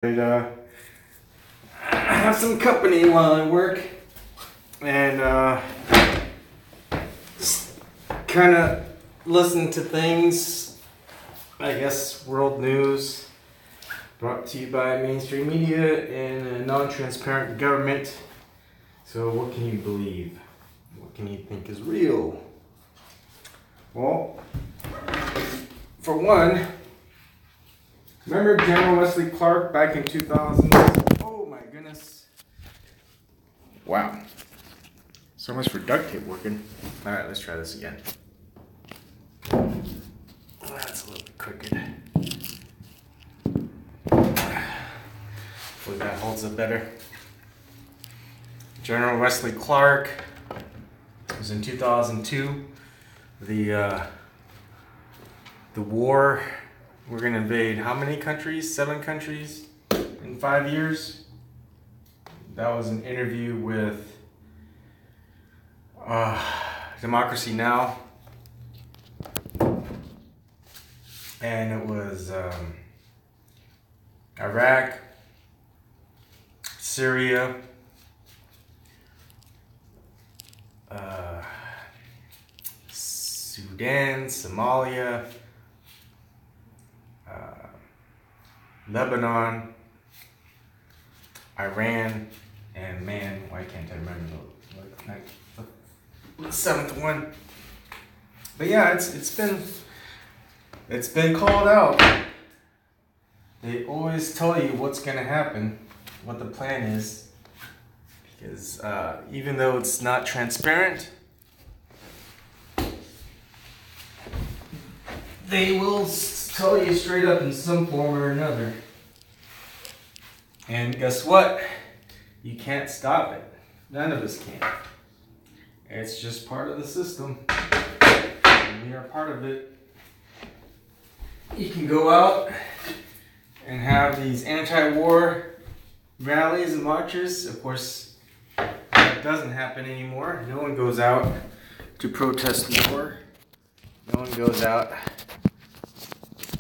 I have some company while I work, and just kind of listen to things, I guess, world news, brought to you by mainstream media and a non-transparent government. So what can you believe? What can you think is real? Well, for one, remember General Wesley Clark back in 2000? Oh my goodness. Wow. So much for duct tape working. Alright, let's try this again. That's a little bit crooked. Hopefully that holds up better. General Wesley Clark was in 2002. The war. We're gonna invade how many countries? 7 countries in 5 years. That was an interview with Democracy Now! And it was Iraq, Syria, Sudan, Somalia, Lebanon, Iran, and man, why can't I remember the 7th one? But yeah, it's been called out. They always tell you what's gonna happen, what the plan is, because even though it's not transparent, they will tell you straight up in some form or another. And guess what? You can't stop it. None of us can. It's just part of the system. And we are part of it. You can go out and have these anti-war rallies and marches. Of course, that doesn't happen anymore. No one goes out to protest war. No one goes out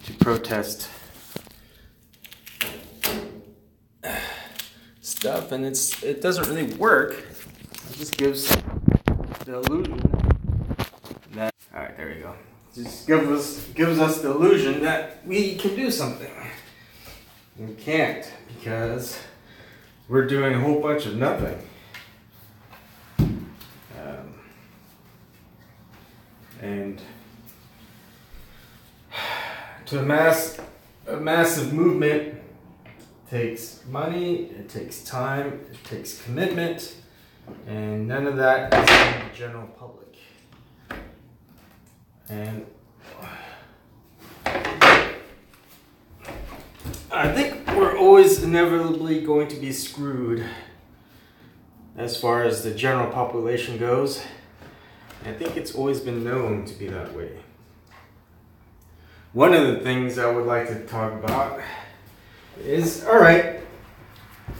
to protest stuff, and it doesn't really work. It just gives the illusion that, all right, there we go. It just gives us the illusion that we can do something. We can't, because we're doing a whole bunch of nothing. And to amass a massive movement takes money, it takes time, it takes commitment, and none of that is in the general public. And I think we're always inevitably going to be screwed as far as the general population goes. I think it's always been known to be that way. One of the things I would like to talk about is, all right,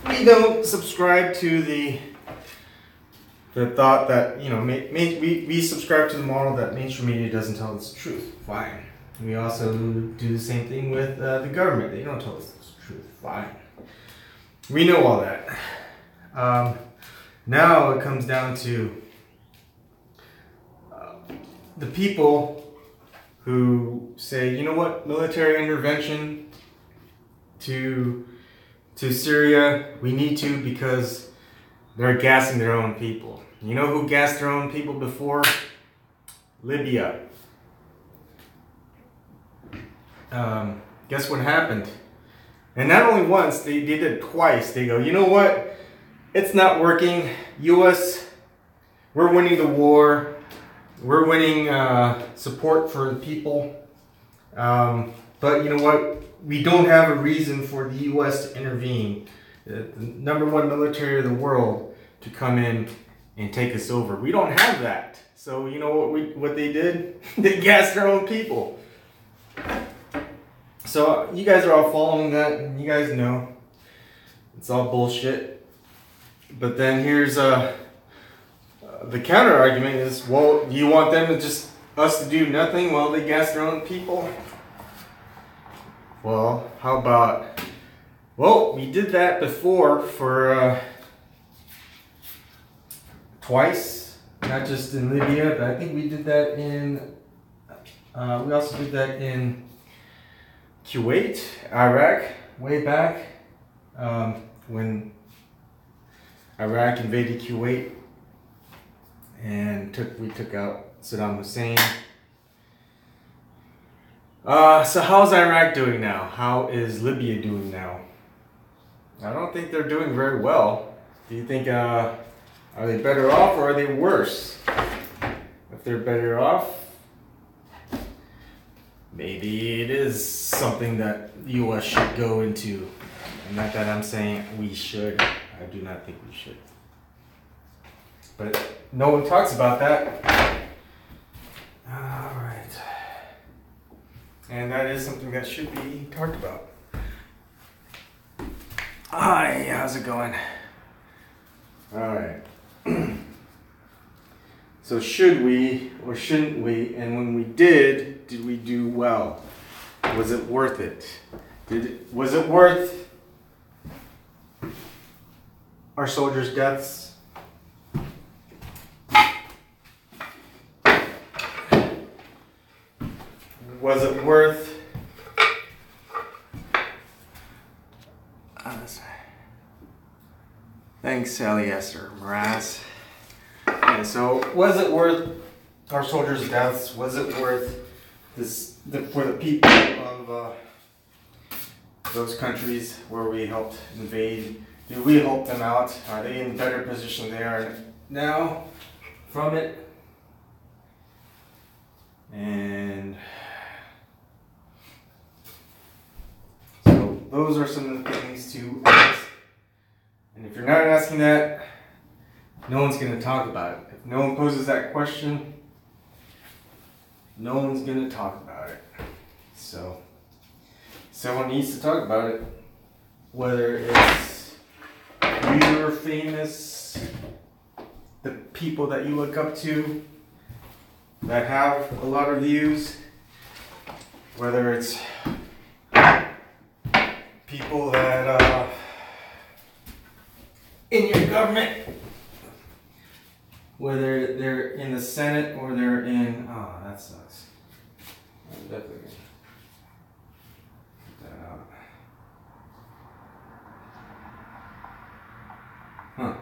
we don't subscribe to the thought that, you know, we subscribe to the model that mainstream media doesn't tell us the truth. Fine. We also do the same thing with the government. They don't tell us the truth. Fine. We know all that. Now it comes down to the people who say, you know what, military intervention to Syria, we need to, because they're gassing their own people. You know who gassed their own people before? Libya. Guess what happened? And not only once, they did it twice. They go, you know what, it's not working. US, we're winning the war. We're winning support for the people, but you know what? We don't have a reason for the U.S. to intervene, the #1 military of the world, to come in and take us over. We don't have that. So you know what they did? They gassed their own people. So you guys are all following that, and you guys know it's all bullshit. But then here's the counter argument is, well, do you want them to just us to do nothing while they gas their own people? Well, how about Well, we did that before for twice, not just in Libya, but I think we did that in, we also did that in Kuwait, Iraq, way back when Iraq invaded Kuwait and we took out Saddam Hussein. So how's Iraq doing now? How is Libya doing now? I don't think they're doing very well. Do you think, are they better off or are they worse? If they're better off, maybe it is something that the U.S. should go into. And not that I'm saying we should. I do not think we should. But no one talks about that. Alright. And that is something that should be talked about. Hi, how's it going? Alright. So should we or shouldn't we? And when we did we do well? Was it worth it? Was it worth our soldiers' deaths? Was it worth thanks, Sally Esther Mraz. Okay, so was it worth our soldiers' deaths? Was it worth for the people of those countries where we helped invade? Did we help them out? Are they in better position they are now from it? And so those are some of the things to ask. And if you're not asking that, no one's going to talk about it. If no one poses that question, no one's going to talk about it. So someone needs to talk about it. Whether it's your famous, the people that you look up to that have a lot of views, whether it's people that in your government, whether they're in the Senate or they're in, oh, that sucks. I'm definitely gonna put that out. Huh.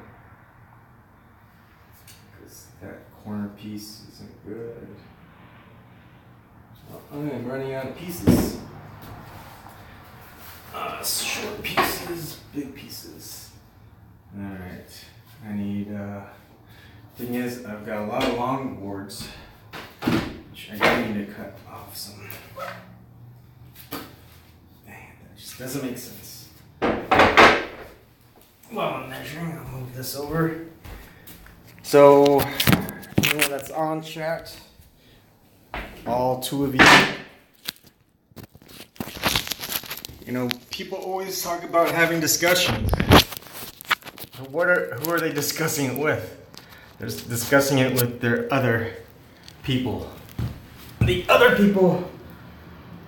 Because that corner piece isn't good. Well, I'm running out of pieces. Short pieces, big pieces. Alright, I need, thing is, I've got a lot of long boards, which I need to cut off some. Dang, that just doesn't make sense. While I'm measuring, I'll move this over. So, anyone that's on chat, all two of you, you know, people always talk about having discussions. Who are they discussing it with? They're discussing it with their other people. The other people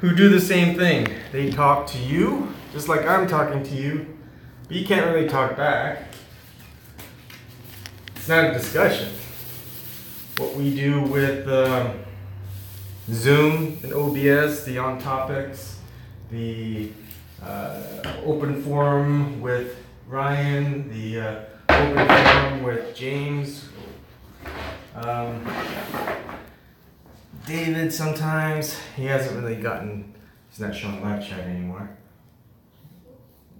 who do the same thing. They talk to you, just like I'm talking to you, but you can't really talk back. It's not a discussion. What we do with Zoom and OBS, the on topics, the open forum with Ryan, the open forum with James, David sometimes. He hasn't really he's not showing live chat anymore.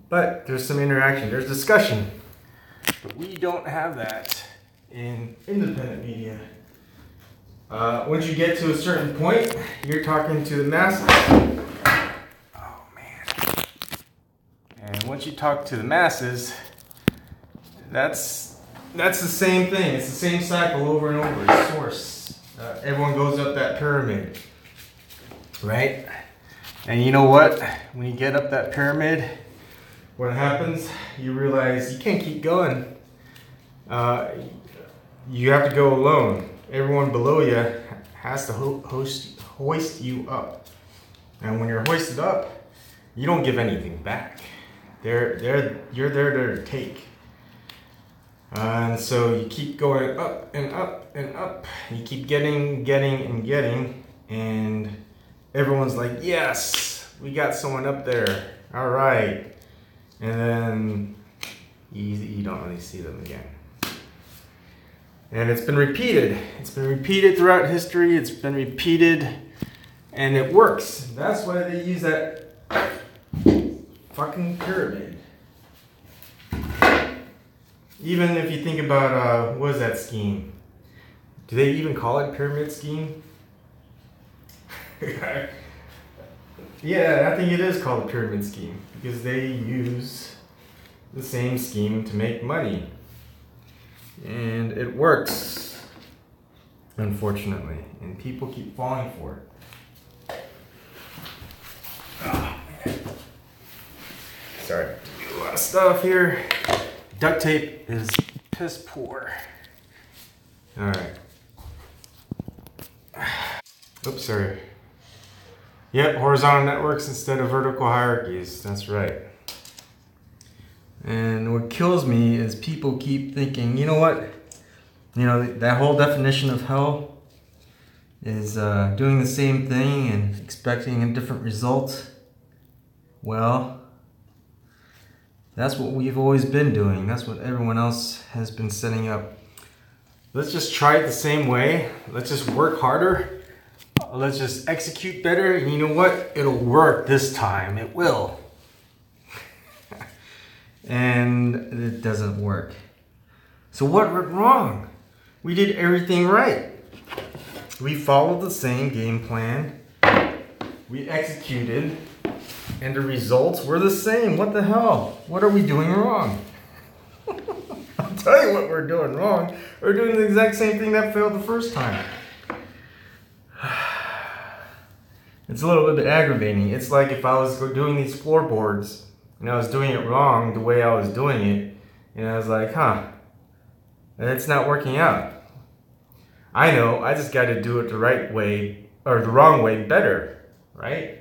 But there's some interaction, there's discussion. But we don't have that in independent media. Once you get to a certain point, you're talking to the masses. Oh man. And once you talk to the masses, that's the same thing. It's the same cycle over and over. It's source. Everyone goes up that pyramid, right? And you know what? When you get up that pyramid, what happens? You realize you can't keep going. You have to go alone. Everyone below you has to hoist you up. And when you're hoisted up, you don't give anything back. You're there to take. And so you keep going up and up and up. You keep getting, and everyone's like, yes, we got someone up there. All right. And then you don't really see them again. And it's been repeated. It's been repeated throughout history. It's been repeated, and it works. That's why they use that fucking pyramid. Even if you think about, what is that scheme? Do they even call it pyramid scheme? Yeah, I think it is called a pyramid scheme because they use the same scheme to make money. And it works, unfortunately, and people keep falling for it. Oh, man. Sorry, do a lot of stuff here. Duct tape is piss poor. All right. Oops, sorry. Yep, horizontal networks instead of vertical hierarchies. That's right. And what kills me is people keep thinking, you know what? You know, that whole definition of hell is doing the same thing and expecting a different result. Well, that's what we've always been doing. That's what everyone else has been setting up. Let's just try it the same way. Let's just work harder. Let's just execute better. And you know what? It'll work this time. It will. And it doesn't work. So what went wrong? We did everything right. We followed the same game plan. We executed. And the results were the same. What the hell? What are we doing wrong? I'll tell you what we're doing wrong. We're doing the exact same thing that failed the first time. It's a little bit aggravating. It's like if I was doing these floorboards and I was doing it wrong the way I was doing it, and I was like, it's not working out. I know, I just got to do it the right way, or the wrong way better, right?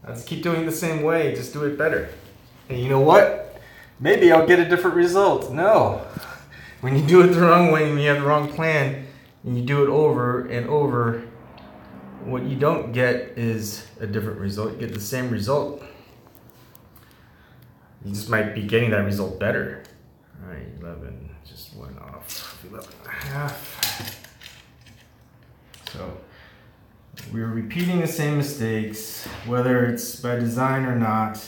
I just keep doing it the same way, just do it better. And you know what? Maybe I'll get a different result. No. When you do it the wrong way and you have the wrong plan, and you do it over and over, what you don't get is a different result. You get the same result. You just might be getting that result better. All right, 11 just went off. 11 and a half. So we're repeating the same mistakes, whether it's by design or not,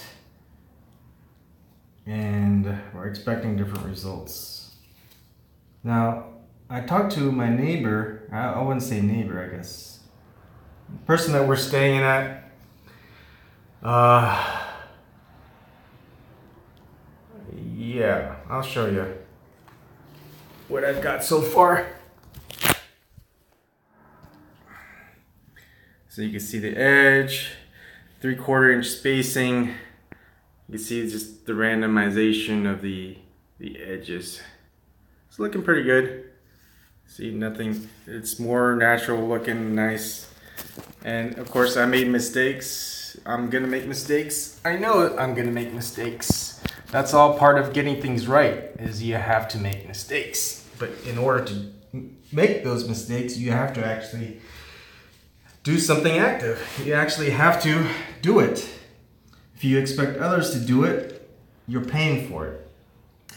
and we're expecting different results. Now, I talked to my neighbor, I wouldn't say neighbor, I guess, the person that we're staying at. Yeah, I'll show you what I've got so far. So you can see the edge, 3/4 inch spacing. You can see just the randomization of the edges. It's looking pretty good. See, nothing, it's more natural looking, nice. And of course I made mistakes. I'm gonna make mistakes. I know I'm gonna make mistakes. That's all part of getting things right, is you have to make mistakes. But in order to make those mistakes, you have to actually do something active. You actually have to do it. If you expect others to do it, you're paying for it.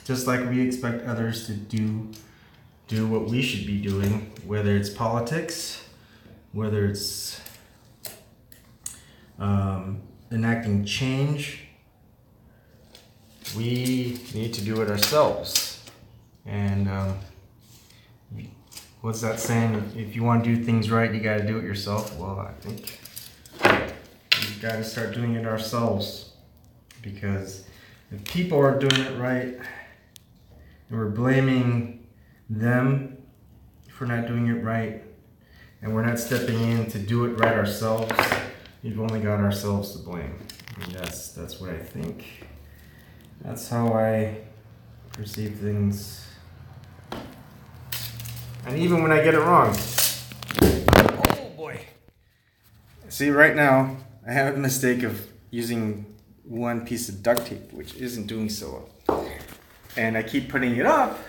Just like we expect others to do what we should be doing, whether it's politics, whether it's enacting change. We need to do it ourselves. And what's that saying? If you want to do things right, you got to do it yourself. Well, I think we've got to start doing it ourselves, because if people are doing it right and we're blaming them for not doing it right, and we're not stepping in to do it right ourselves, we've only got ourselves to blame. And that's what I think. That's how I perceive things. And even when I get it wrong. Oh boy. See, right now, I have a mistake of using one piece of duct tape, which isn't doing so well. And I keep putting it up,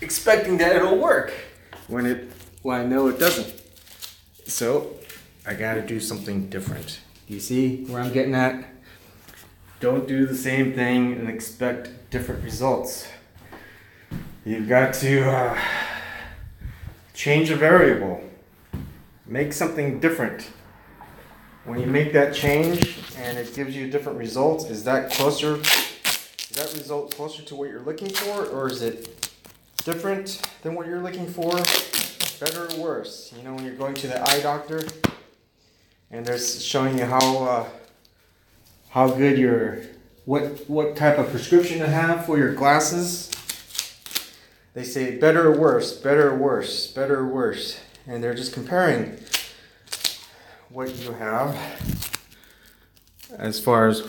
expecting that it'll work when I know it doesn't. So I gotta do something different. Do you see where I'm getting at? Don't do the same thing and expect different results. You've got to change a variable. Make something different. When you make that change and it gives you different results, is that result closer to what you're looking for, or is it different than what you're looking for? Better or worse? You know, when you're going to the eye doctor and they're showing you how good what type of prescription to have for your glasses, they say better or worse, better or worse, better or worse, and they're just comparing what you have as far as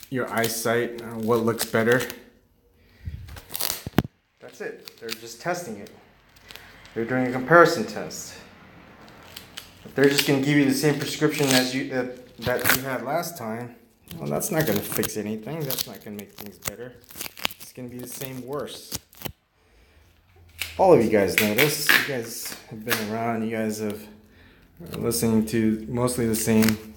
your eyesight, what looks better. That's it. They're just testing it. They're doing a comparison test. If they're just going to give you the same prescription as that you had last time, well, that's not going to fix anything. That's not going to make things better. It's going to be the same worse. All of you guys know this. You guys have been around. You guys have listening to mostly the same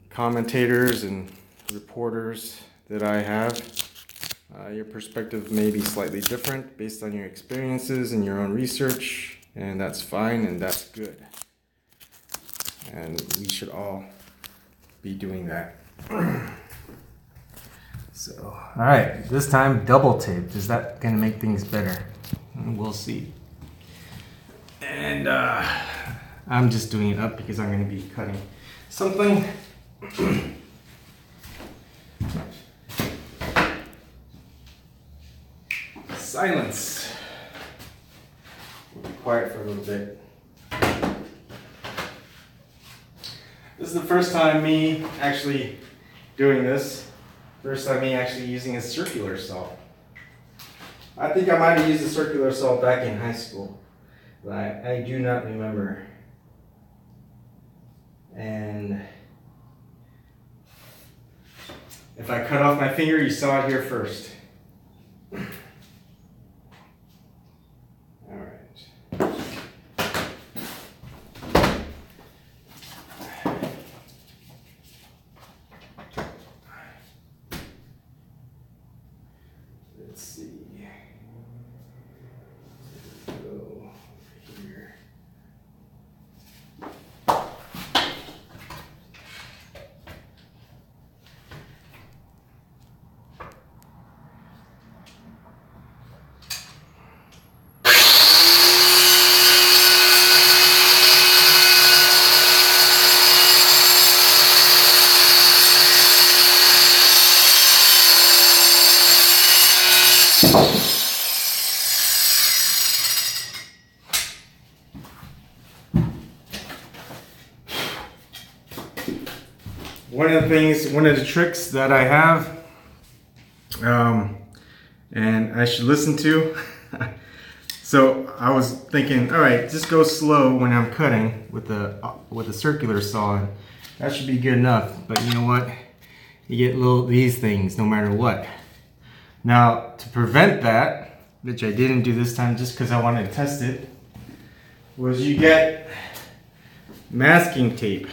commentators and reporters that I have. Your perspective may be slightly different based on your experiences and your own research, and that's fine and that's good. And we should all be doing that. So, all right, this time double taped. Is that gonna make things better? We'll see. And I'm just doing it up because I'm gonna be cutting something. Silence. We'll be quiet for a little bit. This is the first time me actually doing this. First time me actually using a circular saw. I think I might have used a circular saw back in high school, but I do not remember. And if I cut off my finger, you saw it here first. All right. Let's see. Go here. One of the tricks that I have, and I should listen to. So I was thinking, all right, just go slow when I'm cutting with the circular saw. And that should be good enough. But you know what? You get these things no matter what. Now to prevent that, which I didn't do this time just because I wanted to test it, was you get masking tape.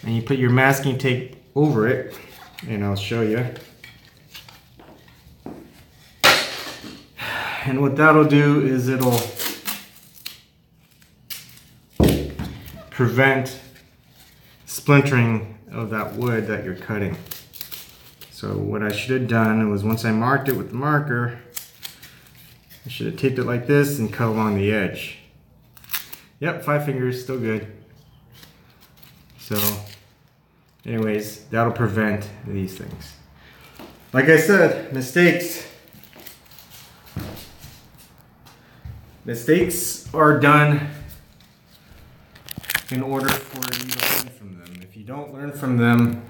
And you put your masking tape over it, and I'll show you. And what that'll do is it'll prevent splintering of that wood that you're cutting. So what I should have done was, once I marked it with the marker, I should have taped it like this and cut along the edge. Yep, 5 fingers, still good. So anyways, that'll prevent these things. Like I said, mistakes are done in order for you to learn from them. If you don't learn from them,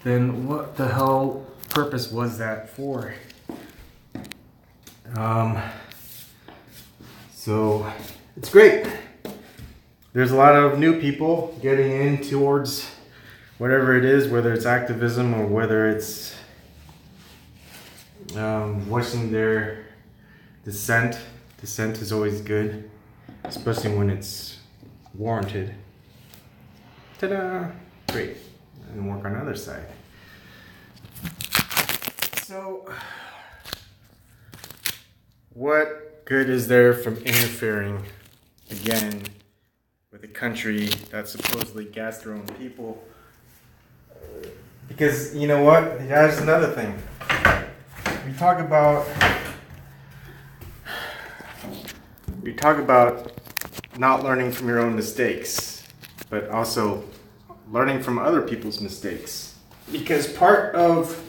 then what the hell purpose was that for? So it's great. there's a lot of new people getting in towards whatever it is, whether it's activism or whether it's voicing their dissent. Dissent is always good, especially when it's warranted. Ta-da! Great. And work on the other side. So, what good is there from interfering again with a country that supposedly gassed their own people? Because you know what? That's another thing. We talk about not learning from your own mistakes, but also learning from other people's mistakes. Because part of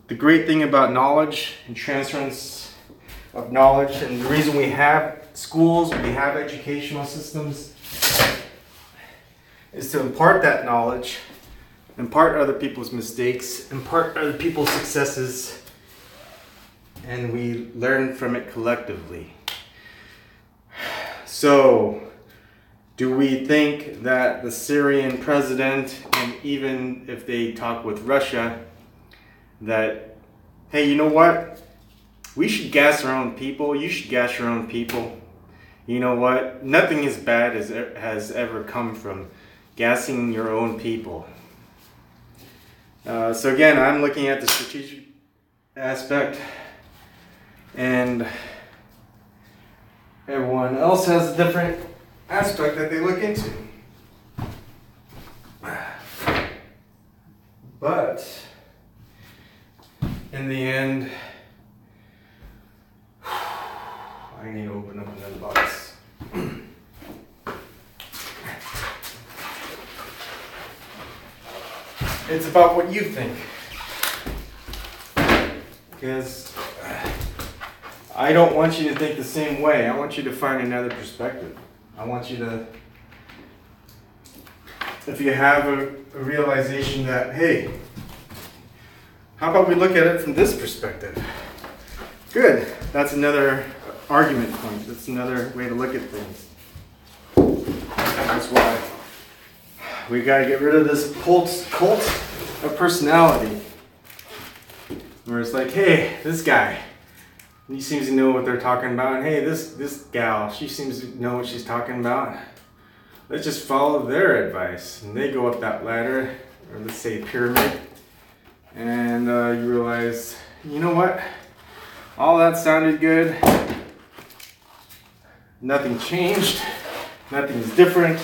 the great thing about knowledge and transference of knowledge, and the reason we have schools, we have educational systems, is to impart that knowledge, impart other people's mistakes, impart other people's successes, and we learn from it collectively. So, do we think that the Syrian president, and even if they talk with Russia, that, hey, you know what? We should gas our own people. You should gas your own people. You know what? Nothing as bad as has ever come from gassing your own people. So again, I'm looking at the strategic aspect, and everyone else has a different aspect that they look into. But in the end, I need to open up another box. It's about what you think. Because I don't want you to think the same way. I want you to find another perspective. I want you to, if you have a realization that, hey, how about we look at it from this perspective? Good. That's another argument point. That's another way to look at things. That's why we got to get rid of this cult of personality. Where it's like, hey, this guy, he seems to know what they're talking about. And hey, this gal, she seems to know what she's talking about. Let's just follow their advice. And they go up that ladder, or let's say pyramid. And you realize, you know what? All that sounded good. Nothing changed. Nothing's different.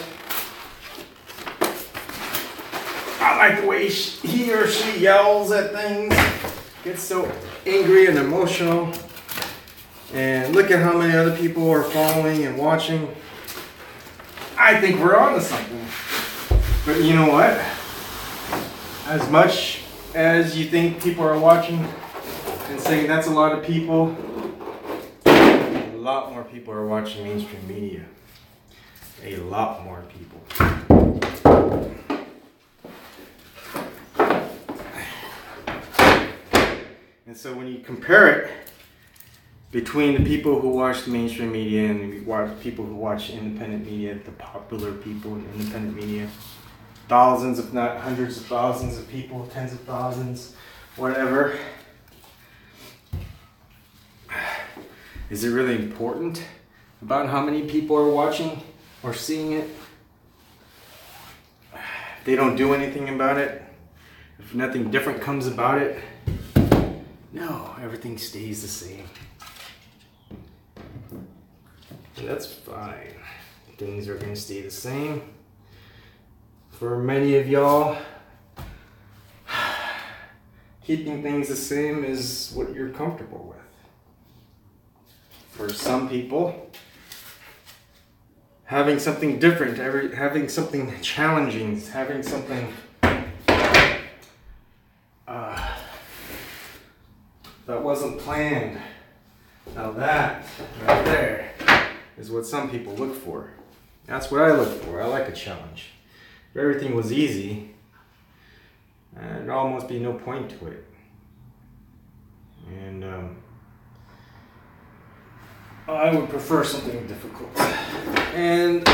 I like the way he or she yells at things. Gets so angry and emotional. And look at how many other people are following and watching. I think we're on to something. But you know what? As much as you think people are watching and saying that's a lot of people, a lot more people are watching mainstream media. A lot more people. And so when you compare it between the people who watch the mainstream media and the people who watch independent media, the popular people in independent media, thousands, if not hundreds of thousands of people, tens of thousands, whatever. Is it really important about how many people are watching or seeing it? If they don't do anything about it, if nothing different comes about it, no, everything stays the same. And that's fine. Things are going to stay the same. For many of y'all, keeping things the same is what you're comfortable with. For some people, having something different, having something challenging, having something that wasn't planned. Now that right there is what some people look for. That's what I look for. I like a challenge. If everything was easy, there'd almost be no point to it. And I would prefer something difficult. And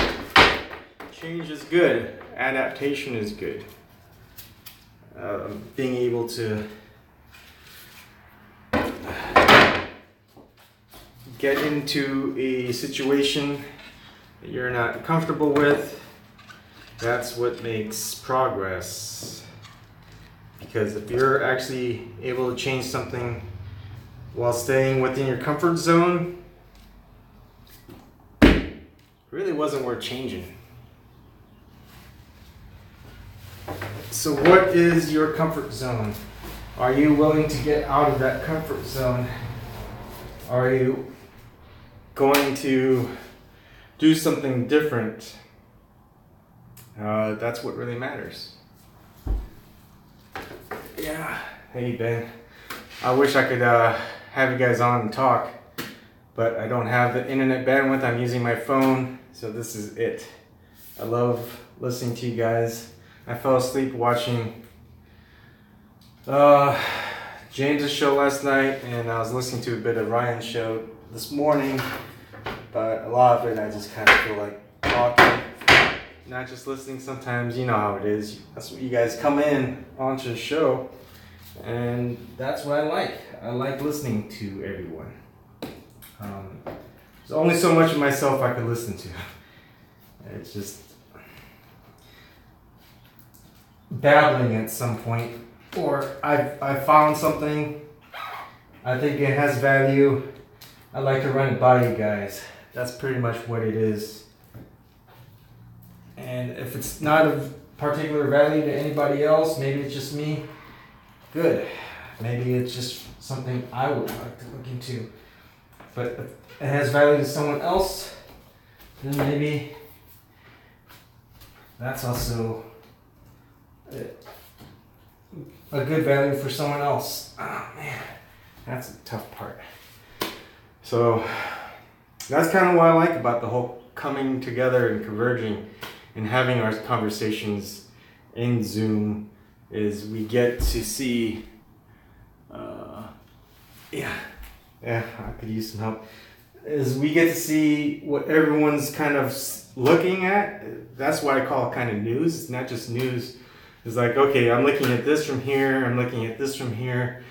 Change is good. Adaptation is good. Being able to get into a situation that you're not comfortable with, that's what makes progress. Because if you're actually able to change something while staying within your comfort zone, it really wasn't worth changing. So what is your comfort zone? Are you willing to get out of that comfort zone? Are you going to do something different? That's what really matters. Yeah. Hey Ben. I wish I could have you guys on and talk, but I don't have the internet bandwidth. I'm using my phone, so this is it. I love listening to you guys. I fell asleep watching James's show last night, and I was listening to a bit of Ryan's show this morning, but a lot of it I just kind of feel like talking, not just listening. Sometimes, you know how it is, that's what you guys come in onto the show, and that's what I like. I like listening to everyone. There's only so much of myself I could listen to. It's just babbling at some point, or I found something, I think it has value, I like to run it by you guys. That's pretty much what it is. And if it's not of particular value to anybody else, maybe it's just me, good. Maybe it's just something I would like to look into. But if it has value to someone else, then maybe that's also a good value for someone else. Oh man, that's a tough part. So that's kind of what I like about the whole coming together and converging and having our conversations in Zoom, is we get to see, I could use some help, is we get to see what everyone's kind of looking at. That's what I call kind of news. It's not just news. It's like, okay, I'm looking at this from here, I'm looking at this from here.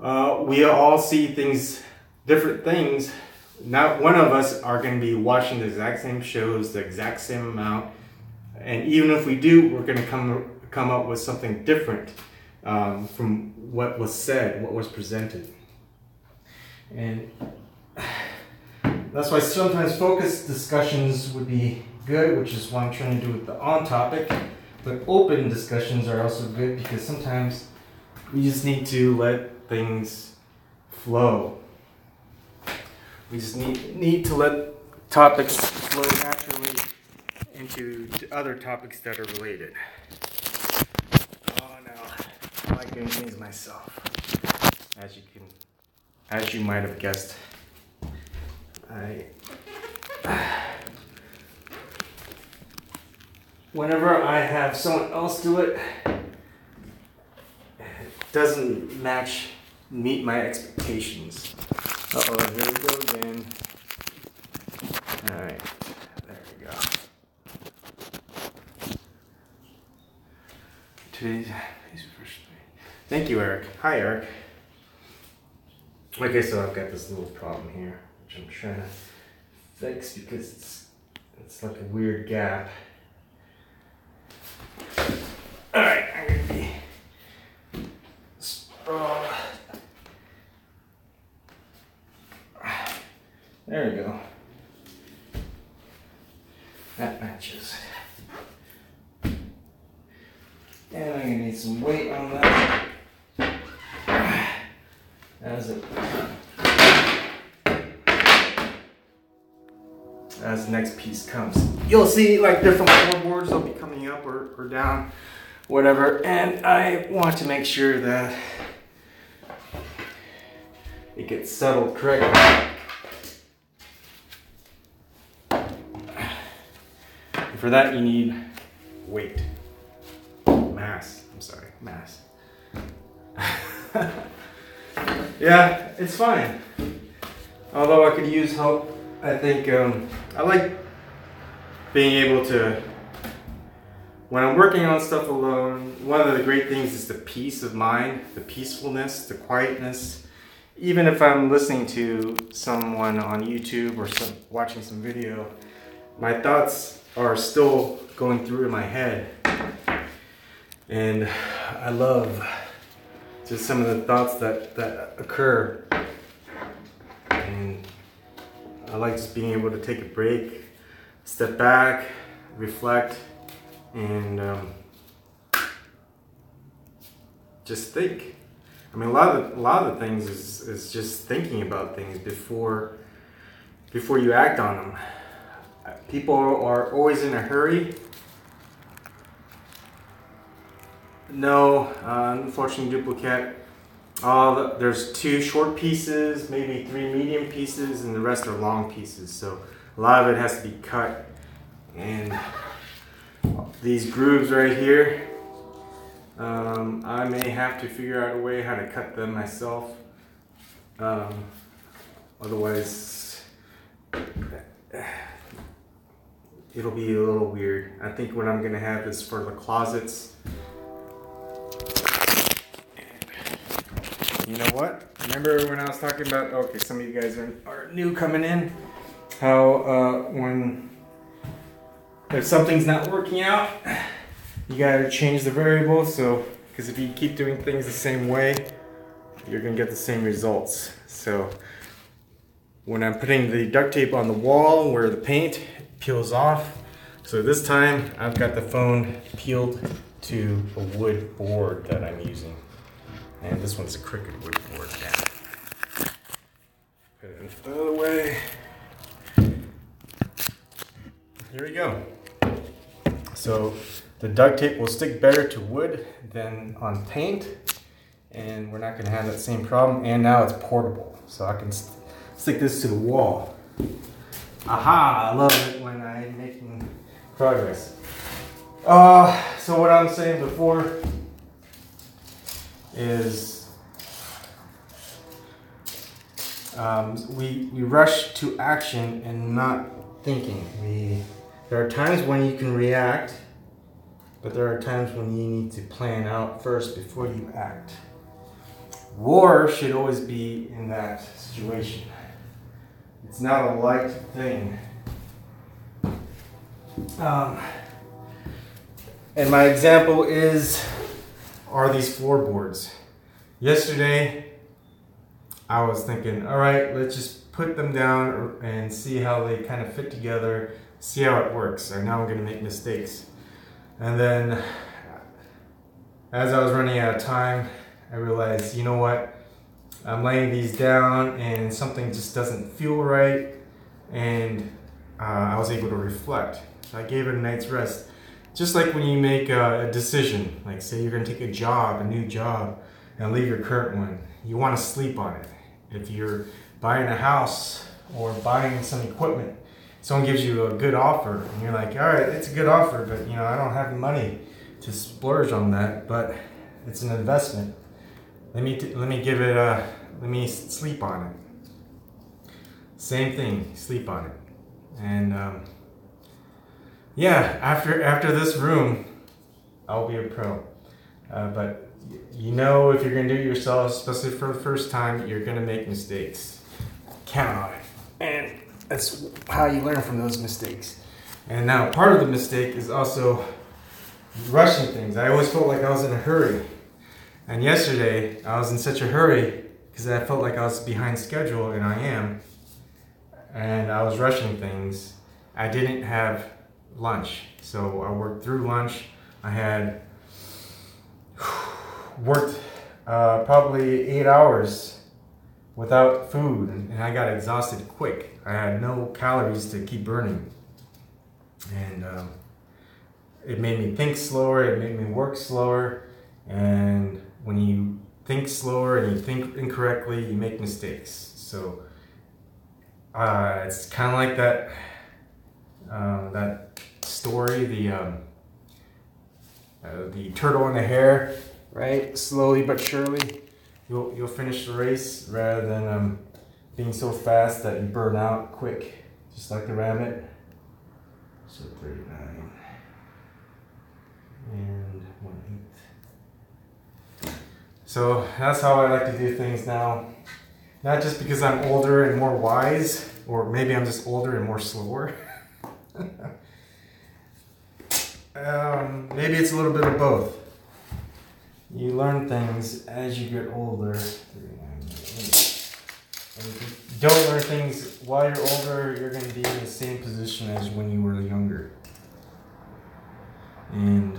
We all see things, different things. Not one of us are going to be watching the exact same shows, the exact same amount. And even if we do, we're going to come up with something different from what was said, what was presented. And that's why sometimes focused discussions would be good, which is what I'm trying to do with the on topic. But open discussions are also good, because sometimes we just need to let things flow. We just need to let topics flow naturally into other topics that are related. Oh no, I like doing things myself. As you might have guessed, whenever I have someone else do it, it doesn't meet my expectations. Uh-oh, here we go again. Alright, there we go. Today's first day. Thank you, Eric. Hi, Eric. Okay, so I've got this little problem here, which I'm trying to fix because it's like a weird gap. Alright, I'm gonna be there we go. That matches. And I'm gonna need some weight on that. As the next piece comes, you'll see like different floorboards will be coming up or down, whatever, and I want to make sure that it gets settled correctly. And for that you need weight. Mass. Yeah, it's fine. Although I could use help, I think I like being able to when I'm working on stuff alone, one of the great things is the peace of mind, the peacefulness, the quietness. Even if I'm listening to someone on YouTube or watching some video, my thoughts are still going through in my head. And I love just some of the thoughts that occur. And I like just being able to take a break, step back, reflect, and just think. I mean, a lot of the things is just thinking about things before you act on them. People are always in a hurry. No, unfortunately, duplicate. There's 2 short pieces, maybe 3 medium pieces, and the rest are long pieces. So a lot of it has to be cut. And these grooves right here, I may have to figure out a way how to cut them myself. Otherwise, it'll be a little weird. I think what I'm gonna have is for the closets. You know what? Remember when I was talking about, okay, some of you guys are new coming in, how if something's not working out, you gotta change the variable. So, because if you keep doing things the same way, you're gonna get the same results. So when I'm putting the duct tape on the wall where the paint peels off, so this time I've got the phone peeled to a wood board that I'm using. And this one's a Cricut wood board now. Put it the other way. Here we go. So the duct tape will stick better to wood than on paint, and we're not going to have that same problem. And now it's portable, so I can stick this to the wall. Aha! I love it when I'm making progress. So what I'm saying before is we rush to action and not thinking. There are times when you can react, but there are times when you need to plan out first before you act. War should always be in that situation. It's not a light thing. And my example are these floorboards. Yesterday, I was thinking, all right, let's just put them down and see how they kind of fit together, see how it works. And now I'm going to make mistakes. And then, as I was running out of time, I realized, you know what? I'm laying these down and something just doesn't feel right. And I was able to reflect. So I gave it a night's rest. Just like when you make a decision, like say you're going to take a new job, and leave your current one, you want to sleep on it. If you're buying a house or buying some equipment, someone gives you a good offer, and you're like, all right, it's a good offer, but you know, I don't have the money to splurge on that, but it's an investment. Let me sleep on it. Same thing, sleep on it. And yeah, after this room, I'll be a pro. But you know, if you're gonna do it yourself, especially for the first time, you're gonna make mistakes. Count on it. And that's how you learn from those mistakes. And now part of the mistake is also rushing things. I always felt like I was in a hurry. And yesterday, I was in such a hurry because I felt like I was behind schedule, and I am. And I was rushing things. I didn't have lunch. So I worked through lunch. I had worked probably 8 hours without food, and I got exhausted quick. I had no calories to keep burning. And it made me think slower, it made me work slower, and when you think slower and you think incorrectly, you make mistakes. So it's kind of like that that story, the turtle and the hare, right? Slowly but surely, you'll finish the race rather than being so fast that you burn out quick, just like the rabbit. So 39. and 1/8. So that's how I like to do things now. Not just because I'm older and more wise, or maybe I'm just older and more slower. Maybe it's a little bit of both. You learn things as you get older. And if you don't learn things while you're older, you're going to be in the same position as when you were younger. And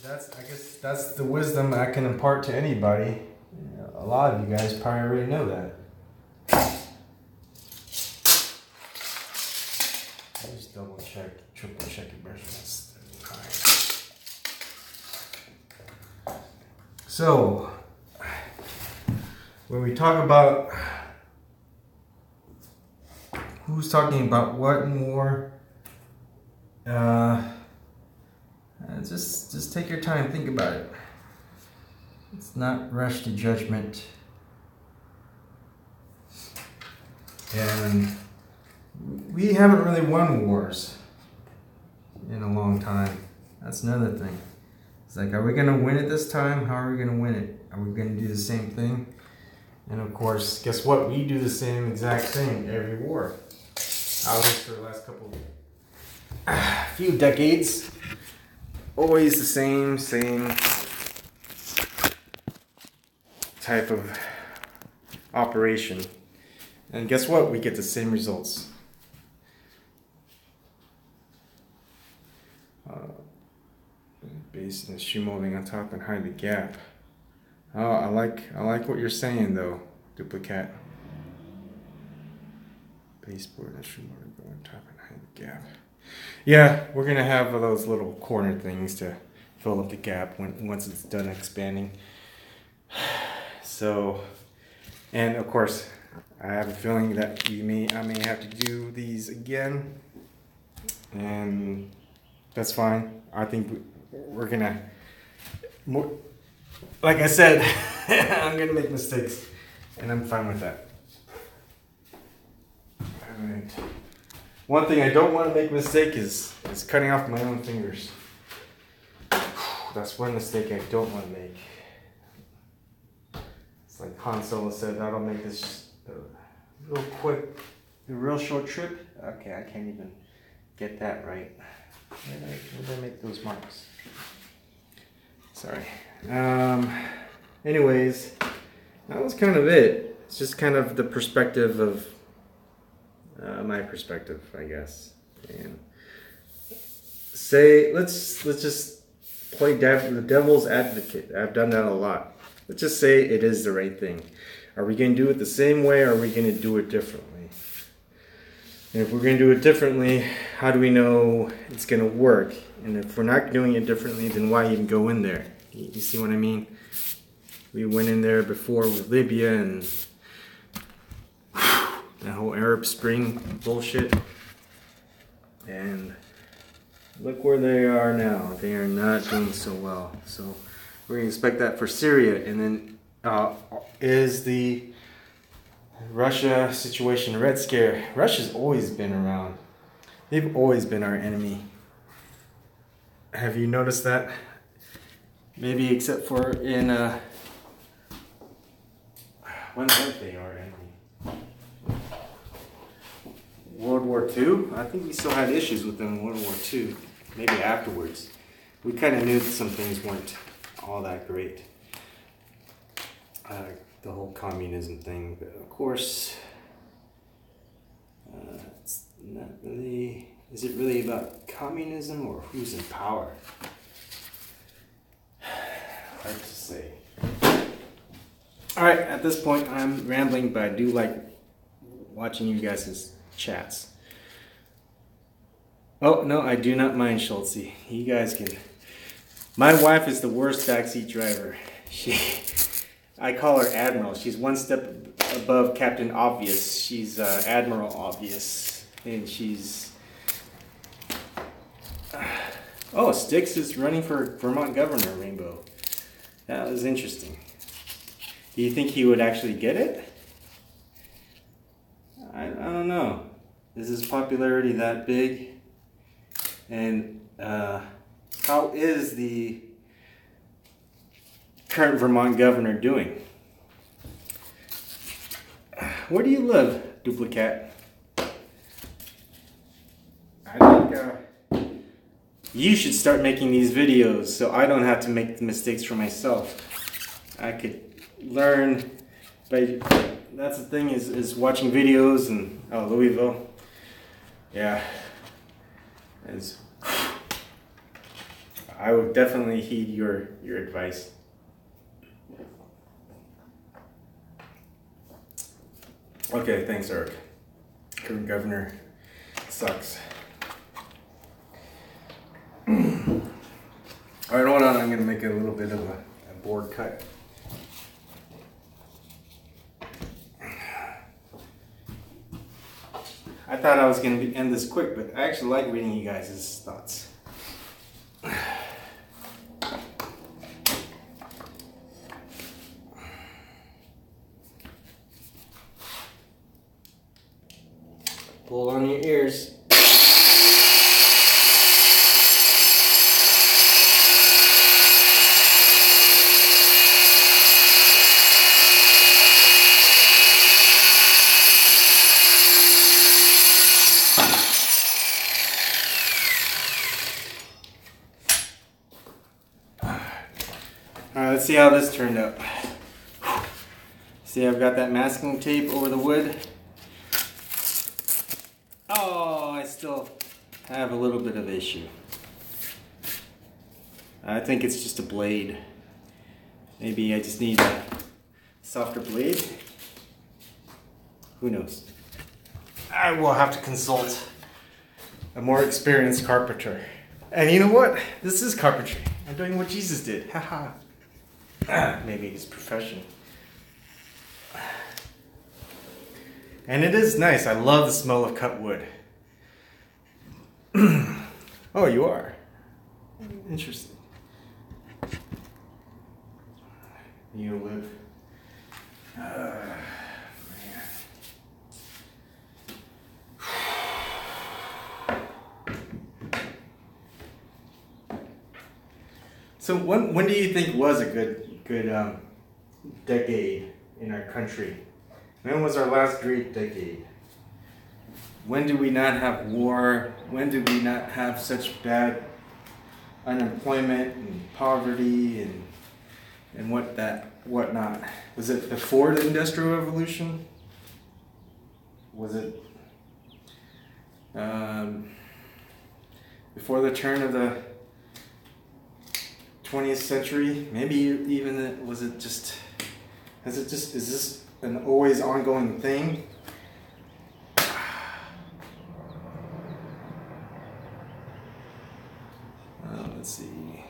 I guess that's the wisdom I can impart to anybody. A lot of you guys probably already know that. Just double check, triple check your measurements. So, when we talk about who's talking about what more, just take your time, think about it. Let's not rush to judgment. And we haven't really won wars in a long time. That's another thing. It's like, are we going to win it this time? How are we going to win it? Are we going to do the same thing? And of course, guess what? We do the same exact thing every war. At least for the last few decades. Always the same type of operation. And guess what? We get the same results. Base and shoe molding on top and hide the gap. Oh, I like what you're saying though, Duplicate. Baseboard and shoe molding go on top and hide the gap. Yeah, we're gonna have those little corner things to fill up the gap once it's done expanding. So, and of course, I have a feeling that I may have to do these again, and that's fine. I think we're gonna, like I said, I'm gonna make mistakes, and I'm fine with that. All right. One thing I don't want to make a mistake is cutting off my own fingers. That's one mistake I don't want to make. It's like Han Solo said, that'll make this real quick, a real short trip. Okay, I can't even get that right. Where did I make those marks? Sorry. Anyways, that was kind of it. It's just kind of the perspective of my perspective, I guess. And let's just play the devil's advocate. I've done that a lot. Let's just say it is the right thing. Are we going to do it the same way, or are we going to do it differently? And if we're going to do it differently, how do we know it's going to work? And if we're not doing it differently, then why even go in there? You see what I mean? We went in there before with Libya and that whole Arab Spring bullshit. And look where they are now. They are not doing so well. So we're going to expect that for Syria. And then is the Russia situation, Red Scare. Russia's always been around. They've always been our enemy. Have you noticed that? Maybe except for in when weren't they our enemy? World War II? I think we still had issues with them in World War II. Maybe afterwards. We kind of knew that some things weren't all that great. The whole communism thing, but of course, it's not really. Is it really about communism or who's in power? Hard to say. All right, at this point, I'm rambling, but I do like watching you guys' chats. Oh no, I do not mind Schultze. You guys can. My wife is the worst backseat driver. I call her Admiral. She's one step above Captain Obvious. She's Admiral Obvious. And she's... Oh, Styx is running for Vermont governor, Rainbow. That was interesting. Do you think he would actually get it? I don't know. Is his popularity that big? And how is the current Vermont governor doing? Where do you live, Duplicate? I think you should start making these videos so I don't have to make the mistakes for myself. I could learn by, that's the thing is watching videos. And oh, Louisville, yeah, I would definitely heed your advice. Okay, thanks, Eric. Current governor sucks. Alright, hold on, I'm gonna make a little bit of a board cut. I thought I was gonna end this quick, but I actually like reading you guys' thoughts. Pull on your ears. Alright, let's see how this turned out. See, I've got that masking tape over the wood. Oh, I still have a little bit of issue. I think it's just a blade. Maybe I just need a softer blade. Who knows? I will have to consult a more experienced carpenter. And you know what? This is carpentry. I'm doing what Jesus did. Haha. Maybe his profession. And it is nice. I love the smell of cut wood. Oh, you are? Interesting. You live. Man. So when do you think was a good decade in our country? When was our last great decade? When do we not have war? When do we not have such bad unemployment and poverty and whatnot? Was it before the Industrial Revolution? Was it before the turn of the 20th century? Maybe even is this an always ongoing thing? Let's see.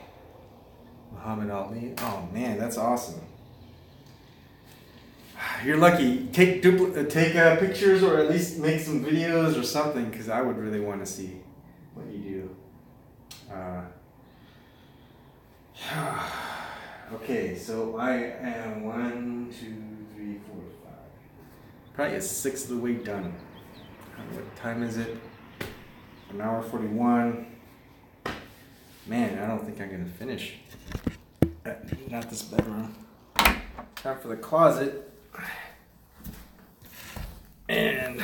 Muhammad Ali. Oh man, that's awesome. You're lucky. Take pictures, or at least make some videos or something, because I would really want to see what you do. Okay, so I am 1, 2, 3, 4, 5. Probably a sixth of the way done. What time is it? 1 hour 41. Man, I don't think I'm gonna finish. Not this bedroom. Time for the closet. And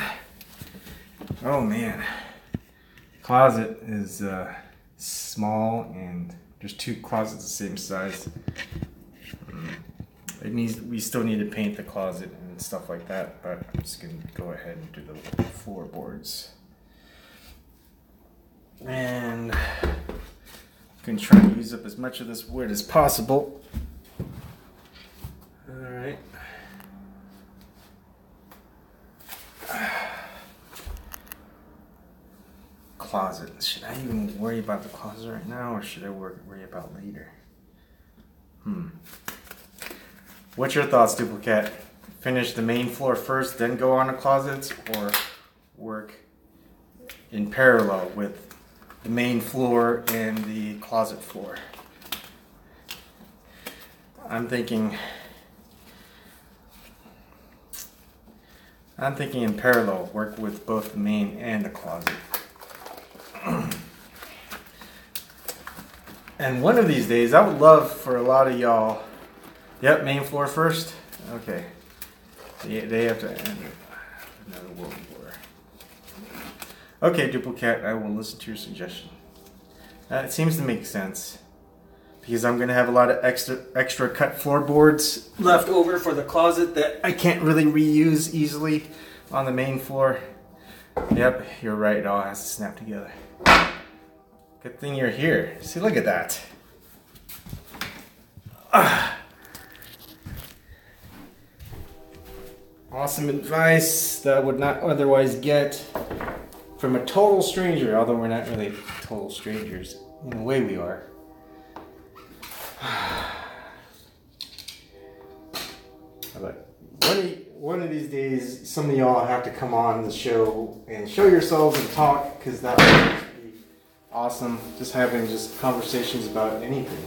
oh man, closet is small, and there's 2 closets the same size. We still need to paint the closet and stuff like that, but I'm just gonna go ahead and do the floorboards. And I'm gonna try to use up as much of this wood as possible. All right. Closet. Should I even worry about the closet right now, or should I worry about later? What's your thoughts, Duplicate? Finish the main floor first, then go on to closets, or work in parallel with the main floor and the closet floor? I'm thinking in parallel, work with both the main and the closet. And one of these days, I would love for a lot of y'all. Yep, main floor first. Okay. They have to end another world war. Okay, Duplicate, I will listen to your suggestion. It seems to make sense. Because I'm going to have a lot of extra cut floorboards left over for the closet that I can't really reuse easily on the main floor. Yep, you're right. It all has to snap together. Good thing you're here. See, look at that. Awesome advice that I would not otherwise get from a total stranger, although we're not really total strangers. In a way we are. But one of these days, some of y'all have to come on the show and show yourselves and talk, because that would be awesome. Just having conversations about anything.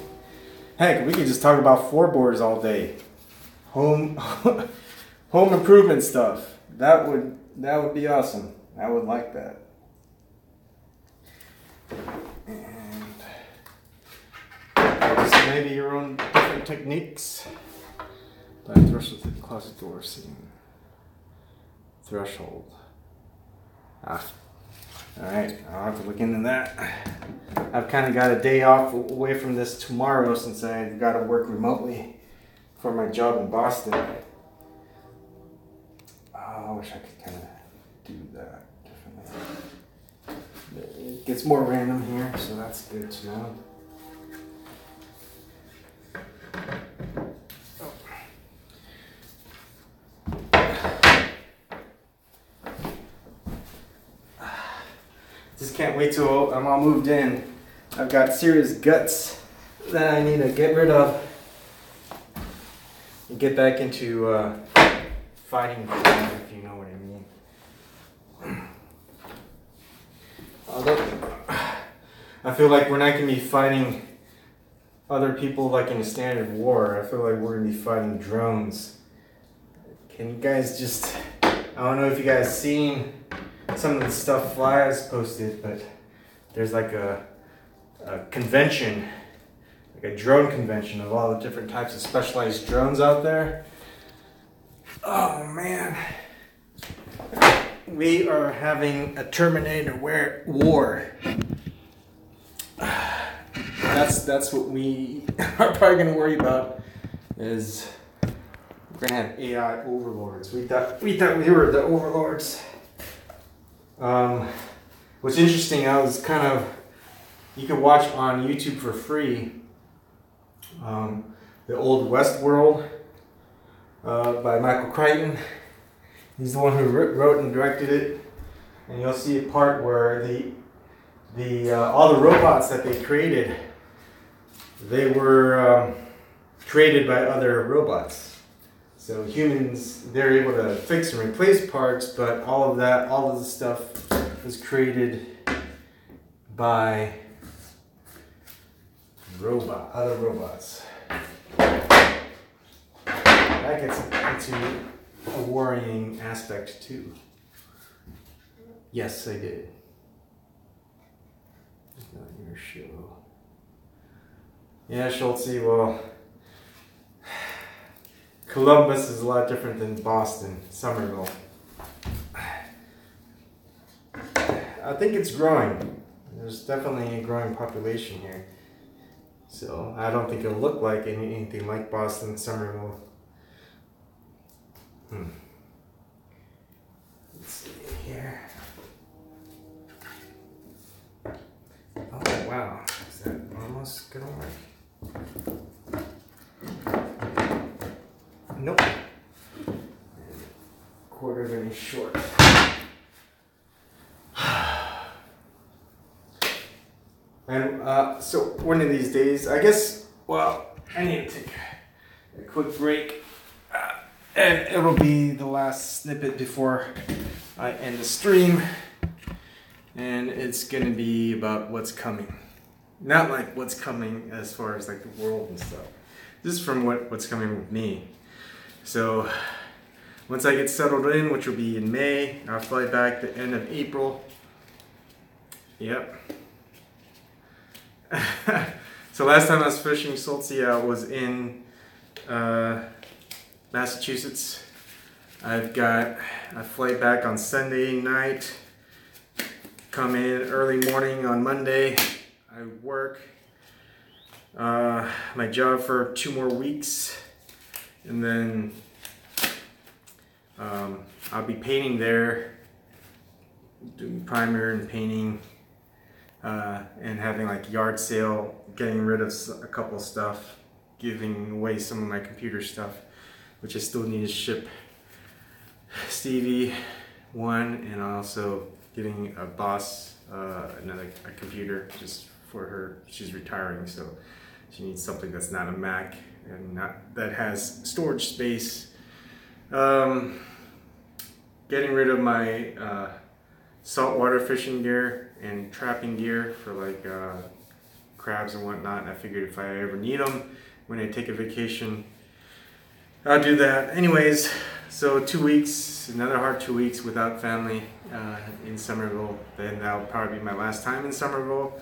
Heck, we could just talk about floorboards all day. Home improvement stuff. That would be awesome. I would like that. And just maybe your own different techniques. Threshold to the closet door seam. Threshold. Alright, I'll have to look into that. I've kind of got a day off away from this tomorrow since I've got to work remotely for my job in Boston. I wish I could kind of do that differently. It gets more random here, so that's good to know. Just can't wait till I'm all moved in. I've got serious guts that I need to get rid of and get back into fighting for them, if you know what I mean. Although I feel like we're not going to be fighting other people like in a standard war. I feel like we're going to be fighting drones. Can you guys just... I don't know if you guys seen some of the stuff Fly has posted, but there's like a convention, like a drone convention of all the different types of specialized drones out there. Oh man, we are having a Terminator war. That's what we are probably going to worry about, is we're going to have AI overlords. We thought we were the overlords. What's interesting, you can watch on YouTube for free, the Old West World by Michael Crichton. He's the one who wrote and directed it, and you'll see a part where all the robots that they created, they were created by other robots. So humans, they're able to fix and replace parts, but all of the stuff was created by other robots. That gets into a worrying aspect too. Yes, I did. It's not your show. Yeah, Schultze, well, Columbus is a lot different than Boston, Somerville. I think it's growing. There's definitely a growing population here. So I don't think it'll look like anything like Boston, Somerville. Let's see here. Oh wow, is that almost gonna work? Nope. Quarter of an inch short. And so one of these days, I guess, well, I need to take a quick break. And it'll be the last snippet before I end the stream. And it's going to be about what's coming. Not like what's coming as far as like the world and stuff. This is from what's coming with me. So once I get settled in, which will be in May, I'll fly back the end of April. Yep. So last time I was fishing Saltsea, I was in Massachusetts. I've got a flight back on Sunday night. Come in early morning on Monday. I work my job for 2 more weeks, and then I'll be painting there, doing primer and painting, and having like yard sale, getting rid of a couple stuff, giving away some of my computer stuff, which I still need to ship Stevie one, and also getting a boss a computer just for her. She's retiring, so she needs something that's not a Mac and that has storage space. Getting rid of my saltwater fishing gear and trapping gear for like crabs and whatnot. I figured if I ever need them when I take a vacation, I'll do that. Anyways, so 2 weeks, another hard 2 weeks without family in Somerville. Then that'll probably be my last time in Somerville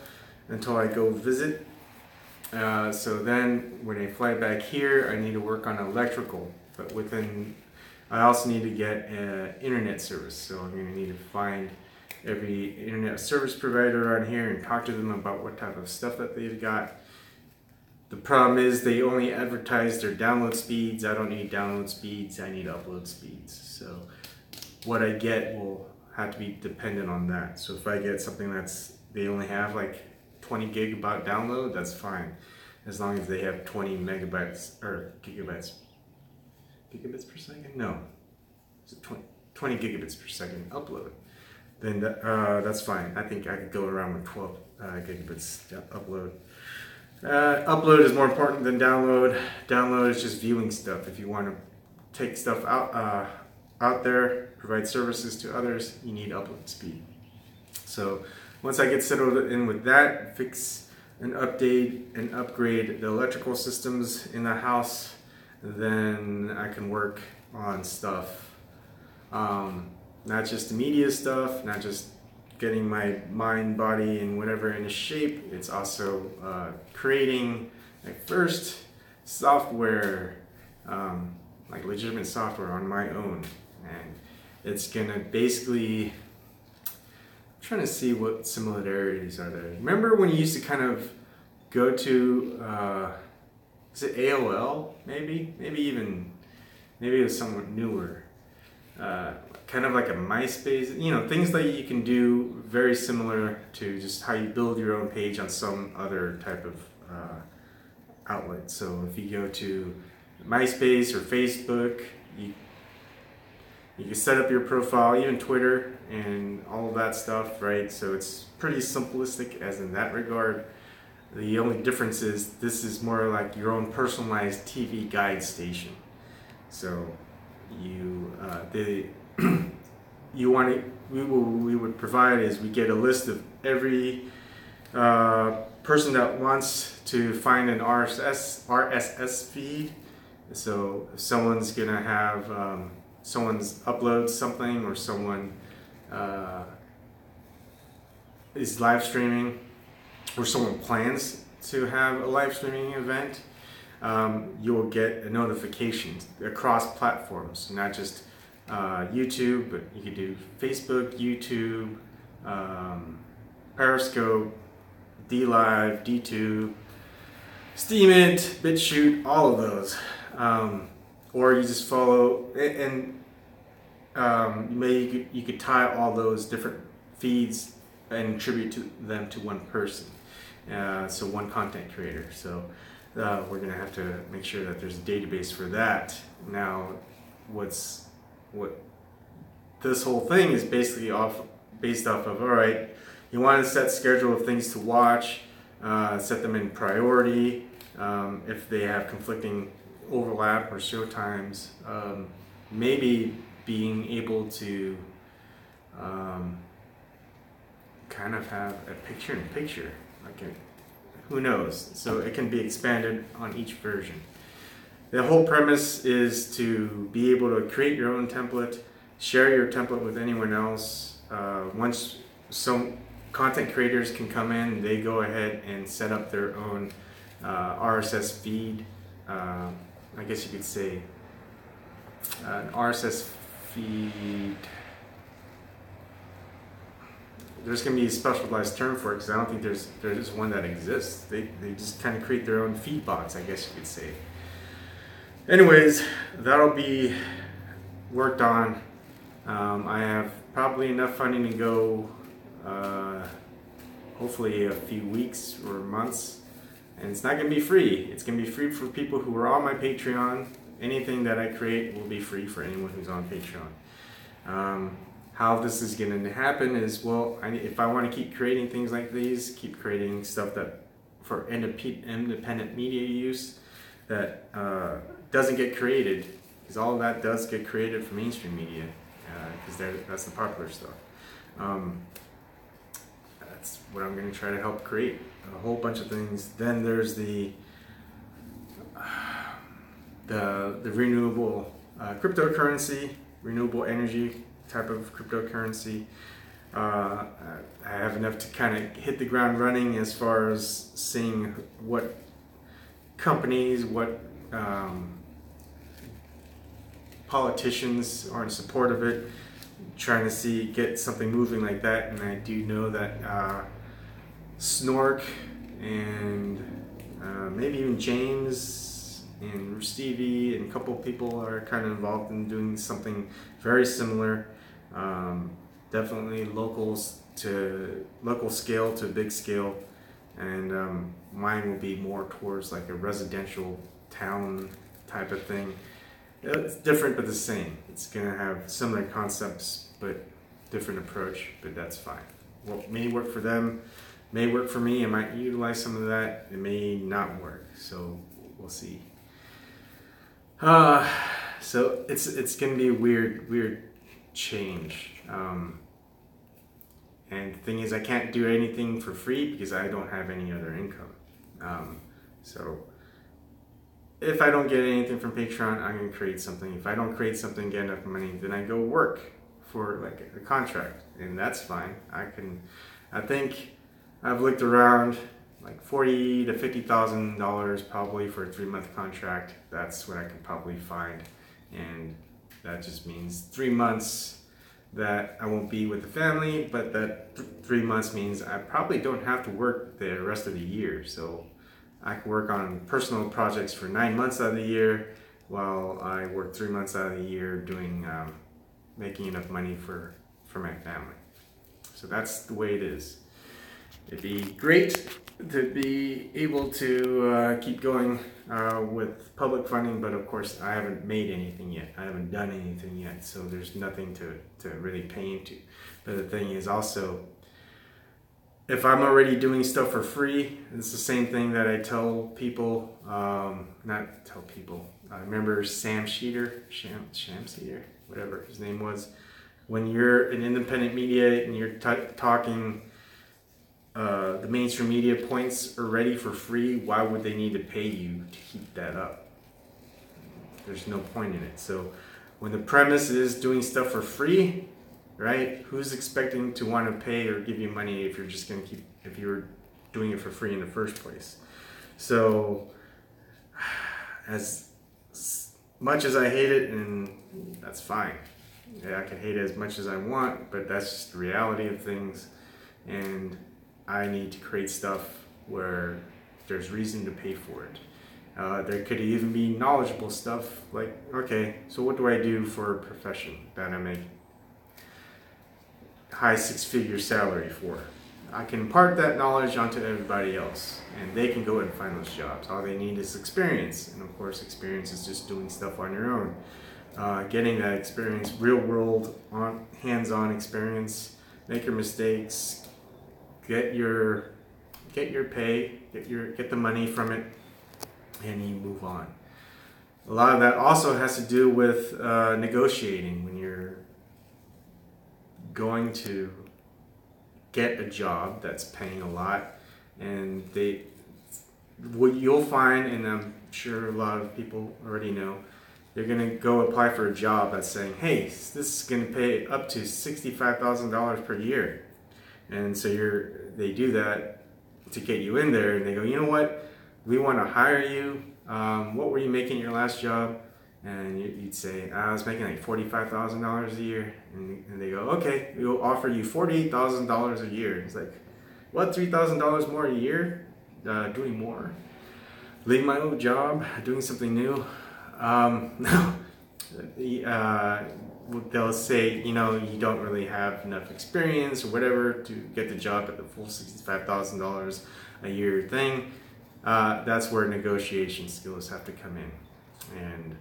until I go visit. So then when I fly back here, I need to work on electrical, but I also need to get internet service. So I'm going to need to find every internet service provider on here and talk to them about what type of stuff that they've got. The problem is they only advertise their download speeds. I don't need download speeds, I need upload speeds. So what I get will have to be dependent on that. So if I get something they only have like 20 gigabyte download, that's fine. As long as they have 20 megabytes or gigabits per second? No, it's 20 gigabits per second upload. Then that's fine. I think I could go around with 12 gigabits upload. Upload is more important than download. Download is just viewing stuff. If you want to take stuff out there, provide services to others, you need upload speed. So once I get settled in with that, fix and update and upgrade the electrical systems in the house, then I can work on stuff. Not just the media stuff, not just getting my mind, body, and whatever into shape. It's also creating my first software, like legitimate software on my own. And it's gonna basically, I'm trying to see what similarities are there. Remember when you used to kind of go to, is it AOL? Maybe it was somewhat newer. Kind of like a MySpace, you know, things that you can do very similar to just how you build your own page on some other type of outlet. So if you go to MySpace or Facebook, you can set up your profile, even Twitter and all of that stuff, right? So it's pretty simplistic as in that regard. The only difference is this is more like your own personalized TV guide station. So we would provide is we get a list of every person that wants to find an RSS feed. So if someone's gonna have someone's upload something, or someone is live streaming, or someone plans to have a live streaming event, you'll get a notification across platforms, not just YouTube, but you could do Facebook, YouTube, Periscope, DLive, DTube, Steemit, BitChute, all of those. Or you just follow, and maybe you could tie all those different feeds and attribute them to one person. So one content creator. So we're gonna have to make sure that there's a database for that. Now, what this whole thing is basically based off of, all right, you want to set schedule of things to watch, set them in priority, if they have conflicting overlap or show times, maybe being able to kind of have a picture-in-picture, who knows? So it can be expanded on each version. The whole premise is to be able to create your own template, share your template with anyone else. Once some content creators can come in, they go ahead and set up their own RSS feed. I guess you could say an RSS feed. There's going to be a specialized term for it because I don't think there's one that exists. They just kind of create their own feed bots, I guess you could say. Anyways, that'll be worked on. I have probably enough funding to go hopefully a few weeks or months. And it's not going to be free. It's going to be free for people who are on my Patreon. Anything that I create will be free for anyone who's on Patreon. How this is going to happen is, well, if I want to keep creating things like these, keep creating stuff that for independent media use that doesn't get created, because all of that does get created for mainstream media, because that's the popular stuff. That's what I'm going to try to help create, a whole bunch of things. Then there's the renewable cryptocurrency, renewable energy type of cryptocurrency. I have enough to kind of hit the ground running as far as seeing what companies, what politicians are in support of it, trying to get something moving like that. And I do know that Snork and maybe even James and Stevie and a couple of people are kind of involved in doing something very similar. Definitely local scale to big scale, and mine will be more towards like a residential town type of thing. It's different but the same. It's gonna have similar concepts but different approach, but that's fine. What may work for them may work for me. I might utilize some of that. It may not work, so we'll see. So it's gonna be a weird change. And the thing is, I can't do anything for free because I don't have any other income. So if I don't get anything from Patreon, I'm gonna create something. If I don't create something, get enough money, then I go work for like a contract, and that's fine. I think I've looked around, like $40,000 to $50,000 probably for a 3-month contract. That's what I could probably find, and that just means 3 months that I won't be with the family, but that 3 months means I probably don't have to work the rest of the year. So I can work on personal projects for 9 months out of the year, while I work 3 months out of the year doing making enough money for my family. So that's the way it is. It'd be great to be able to keep going with public funding, but of course I haven't made anything yet. I haven't done anything yet, so there's nothing to really pay into. But the thing is also, if I'm already doing stuff for free, it's the same thing that I tell people, not tell people, I remember Sam Sheeter, whatever his name was, when you're an independent media and you're talking the mainstream media points already for free, why would they need to pay you to keep that up? There's no point in it. So when the premise is doing stuff for free, right? Who's expecting to want to pay or give you money if you're just going to if you're doing it for free in the first place? So as much as I hate it, and that's fine. Yeah, I can hate it as much as I want, but that's just the reality of things. And I need to create stuff where there's reason to pay for it. There could even be knowledgeable stuff like, okay, so what do I do for a profession that I make high 6-figure salary for? I can impart that knowledge onto everybody else, and they can go and find those jobs. All they need is experience, and of course experience is just doing stuff on your own. Getting that experience, real world, hands-on experience, make your mistakes, get your pay, get the money from it, and you move on. A lot of that also has to do with negotiating when you're going to get a job that's paying a lot, and what you'll find, and I'm sure a lot of people already know, they're going to go apply for a job that's saying, hey, this is going to pay up to $65,000 per year. And so they do that to get you in there, and they go, you know what, we want to hire you. What were you making your last job? And you'd say, I was making like $45,000 a year. And they go, okay, we'll offer you $48,000 a year. It's like, what, $3,000 more a year? Doing more? Leaving my old job, doing something new? No. They'll say, you know, you don't really have enough experience or whatever to get the job at the full $65,000 a year thing. That's where negotiation skills have to come in. And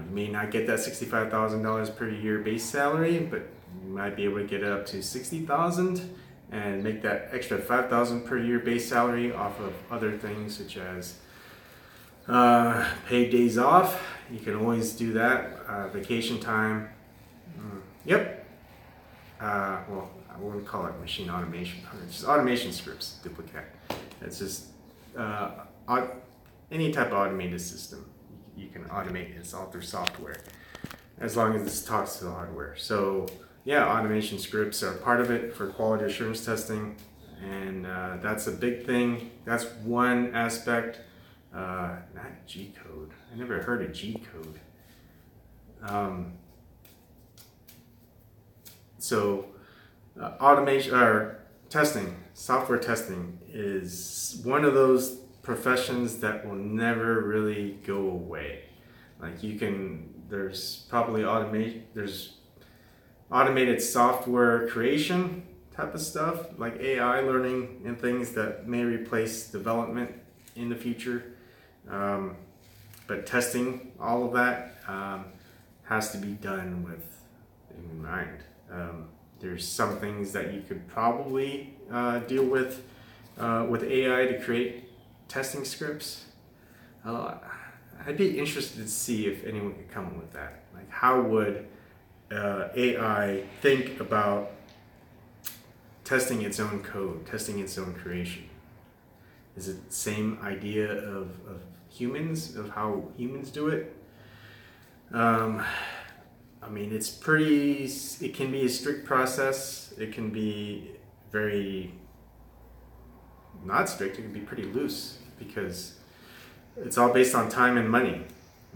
you may not get that $65,000 per year base salary, but you might be able to get it up to $60,000 and make that extra $5,000 per year base salary off of other things such as paid days off. You can always do that. Vacation time. Yep. Well, I wouldn't call it machine automation. It's just automation scripts, duplicate. It's just any type of automated system. You can automate it. It's all through software, as long as it talks to the hardware. So yeah, automation scripts are part of it for quality assurance testing, and that's a big thing. That's one aspect. Not G-code. I never heard of G-code. So automation or testing, software testing is one of those professions that will never really go away. Like there's probably automated software creation type of stuff, like AI learning and things that may replace development in the future. But testing, all of that has to be done with in mind. There's some things that you could probably deal with AI to create testing scripts. I'd be interested to see if anyone could come up with that. Like, how would AI think about testing its own code, testing its own creation? Is it the same idea of humans, of how humans do it? I mean, it can be a strict process. It can be very not strict. It can be pretty loose because it's all based on time and money.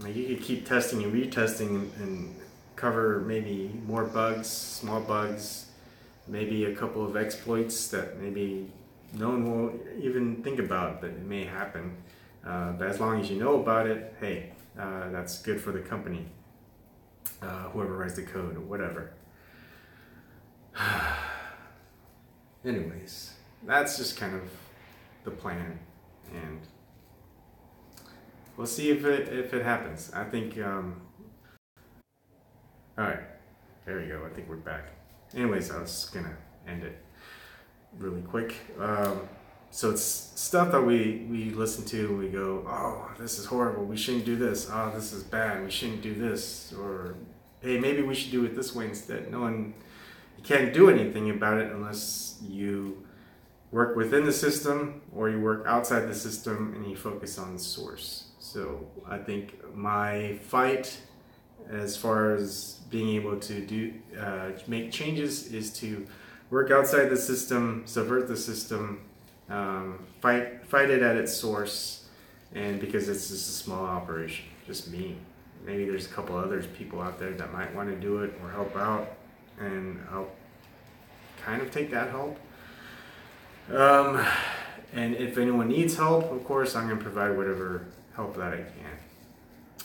Like, you could keep testing and retesting and cover maybe more bugs, small bugs, maybe a couple of exploits that maybe no one will even think about, but it may happen. But as long as you know about it, hey, that's good for the company, whoever writes the code or whatever. Anyways, that's just kind of the plan, and we'll see if it happens. I think. All right, there we go. I think we're back. Anyways, I was gonna end it really quick. So it's stuff that we listen to and we go, oh, this is horrible, we shouldn't do this. Oh, this is bad, we shouldn't do this. Or, hey, maybe we should do it this way instead. You can't do anything about it unless you work within the system or you work outside the system and you focus on the source. So I think my fight as far as being able to make changes is to work outside the system, subvert the system, fight it at its source, and because it's just a small operation, just me. Maybe there's a couple other people out there that might want to do it or help out, and I'll kind of take that help. And if anyone needs help, of course, I'm going to provide whatever help that I can.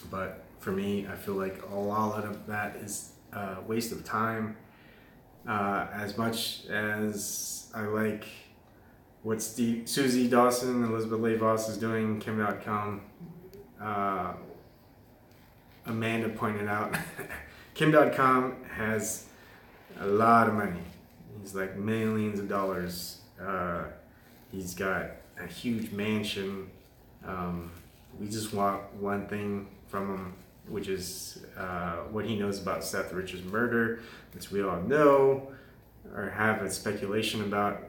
But for me, I feel like a lot of that is a waste of time. As much as I like what Susie Dawson, Elizabeth Lavos is doing, Kim.com, Amanda pointed out, Kim.com has a lot of money. He's like millions of dollars. He's got a huge mansion. We just want one thing from him, which is what he knows about Seth Rich's murder, which we all know or have a speculation about,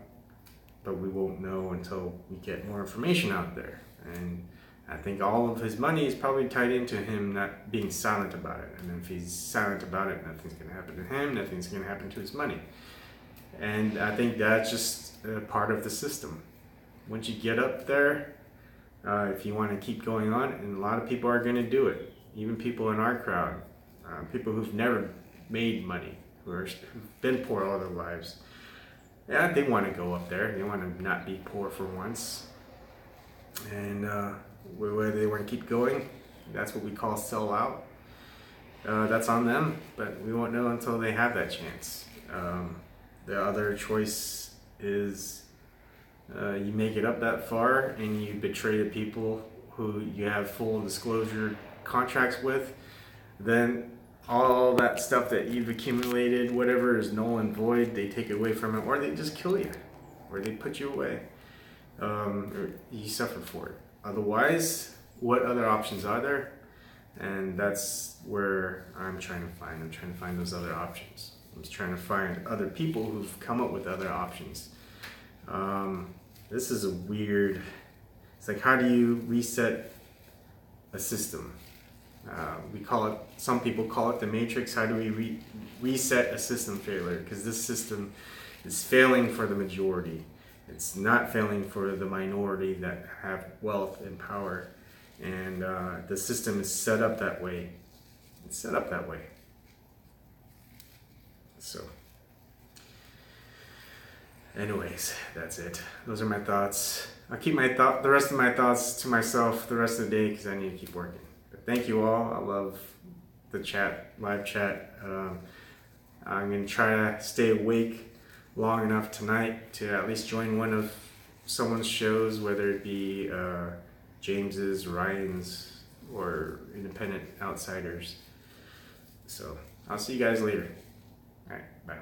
but we won't know until we get more information out there. And I think all of his money is probably tied into him not being silent about it. And if he's silent about it, nothing's going to happen to him, nothing's going to happen to his money. And I think that's just a part of the system. Once you get up there, if you want to keep going on, and a lot of people are going to do it. Even people in our crowd, people who've never made money, who've been poor all their lives. Yeah, they want to go up there. They want to not be poor for once. And whether they want to keep going, that's what we call sell out. That's on them, but we won't know until they have that chance. The other choice is you make it up that far and you betray the people who you have full disclosure contracts with, then all that stuff that you've accumulated, whatever is null and void, they take away from it, or they just kill you, or they put you away. Or you suffer for it. Otherwise, what other options are there? And that's where I'm trying to find. I'm trying to find those other options. I'm just trying to find other people who've come up with other options. This is a weird, it's like, how do you reset a system? We call it, some people call it the matrix. How do we reset a system failure? Because this system is failing for the majority. It's not failing for the minority that have wealth and power. And the system is set up that way. It's set up that way. So, anyways, that's it. Those are my thoughts. I'll keep the rest of my thoughts to myself the rest of the day because I need to keep working. But thank you all. I love the chat, live chat. I'm going to try to stay awake long enough tonight to at least join one of someone's shows, whether it be James's, Ryan's, or Independent Outsiders. So I'll see you guys later. All right, bye.